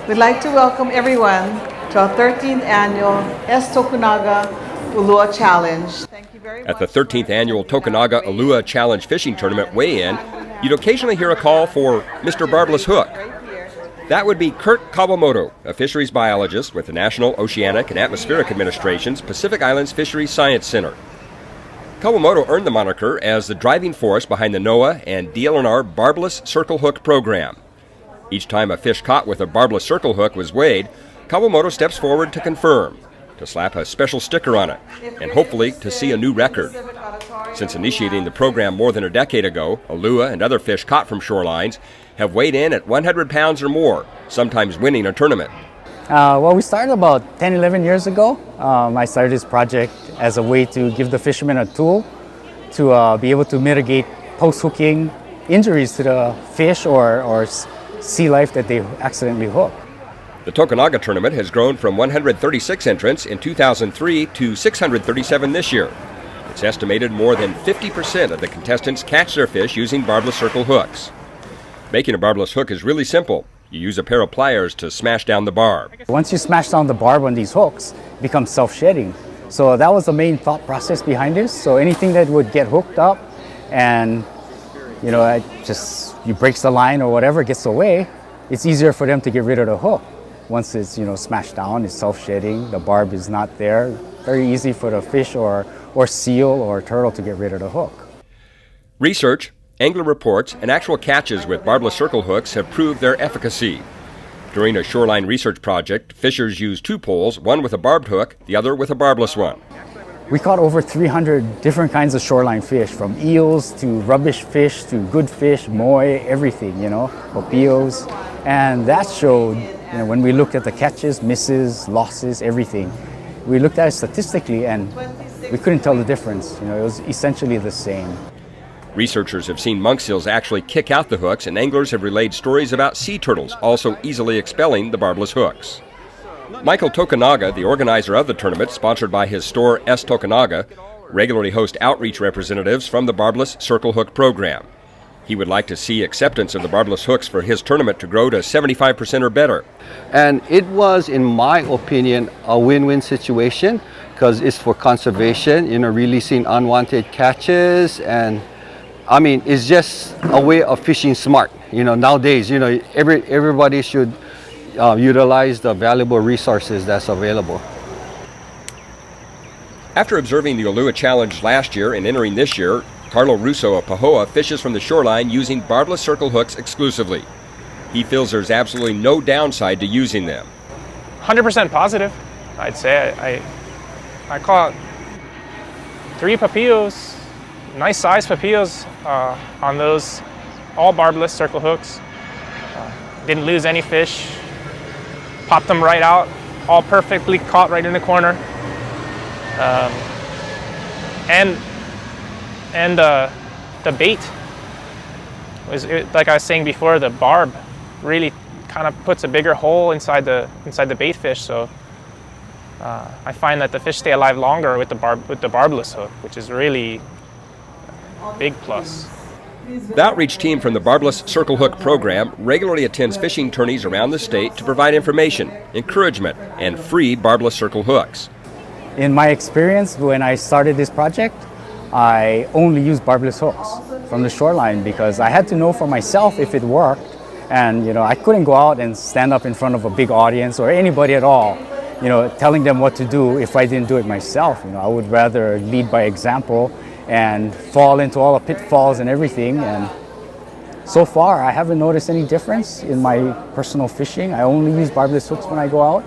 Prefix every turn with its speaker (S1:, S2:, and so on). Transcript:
S1: We'd like to welcome everyone to our 13th annual S. Tokunaga Ulua Challenge. Thank you very much.
S2: At the 13th annual Tokunaga Ulua Challenge fishing tournament weigh-in, you'd occasionally hear a call for Mr. Barbless hook. That would be Kurt Kawamoto, a fisheries biologist with the National Oceanic and Atmospheric Administration's Pacific Islands Fisheries Science Center. Kawamoto earned the moniker as the driving force behind the NOAA and DLNR Barbless Circle Hook program. Each time a fish caught with a barbless circle hook was weighed, Kawamoto steps forward to confirm, to slap a special sticker on it, and hopefully to see a new record. Since initiating the program more than a decade ago, ulua and other fish caught from shorelines have weighed in at 100 pounds or more, sometimes winning a tournament.
S3: Well, we started about 10, 11 years ago. I started this project as a way to give the fishermen a tool to be able to mitigate post-hooking injuries to the fish or sea life that they accidentally hook.
S2: The Tokunaga tournament has grown from 136 entrants in 2003 to 637 this year. It's estimated more than 50% of the contestants catch their fish using barbless circle hooks. Making a barbless hook is really simple. You use a pair of pliers to smash down the barb.
S3: Once you smash down the barb on these hooks, it becomes self-shedding. So that was the main thought process behind this. So anything that would get hooked up and you breaks the line or whatever gets away, it's easier for them to get rid of the hook. Once it's smashed down, it's self-shedding, the barb is not there. Very easy for the fish or seal or turtle to get rid of the hook.
S2: Research, angler reports, and actual catches with barbless circle hooks have proved their efficacy. During a shoreline research project, fishers used two poles, one with a barbed hook, the other with a barbless one.
S3: We caught over 300 different kinds of shoreline fish, from eels to rubbish fish to good fish, moi, everything, opios. And that showed, when we looked at the catches, misses, losses, everything, we looked at it statistically and we couldn't tell the difference. It was essentially the same.
S2: Researchers have seen monk seals actually kick out the hooks, and anglers have relayed stories about sea turtles also easily expelling the barbless hooks. Michael Tokunaga, the organizer of the tournament, sponsored by his store S. Tokunaga, regularly hosts outreach representatives from the barbless circle hook program. He would like to see acceptance of the barbless hooks for his tournament to grow to 75% or better.
S4: And it was, in my opinion, a win-win situation because it's for conservation, releasing unwanted catches, and it's just a way of fishing smart. Nowadays, everybody should utilize the valuable resources that's available.
S2: After observing the Ulua Challenge last year and entering this year, Carlo Russo of Pahoa fishes from the shoreline using barbless circle hooks exclusively. He feels there's absolutely no downside to using them.
S5: 100% positive, I'd say. I caught 3 papillos, nice size papillos on those, all barbless circle hooks. Didn't lose any fish. Popped them right out, all perfectly caught right in the corner. And the bait was, like I was saying before, the barb really kind of puts a bigger hole inside the bait fish. So I find that the fish stay alive longer with the barbless hook, which is really a big plus.
S2: The outreach team from the Barbless Circle Hook program regularly attends fishing tourneys around the state to provide information, encouragement, and free barbless circle hooks.
S3: In my experience, when I started this project, I only used barbless hooks from the shoreline because I had to know for myself if it worked. And I couldn't go out and stand up in front of a big audience or anybody at all, telling them what to do if I didn't do it myself. I would rather lead by example and fall into all the pitfalls and everything. And so far, I haven't noticed any difference in my personal fishing. I only use barbless hooks when I go out.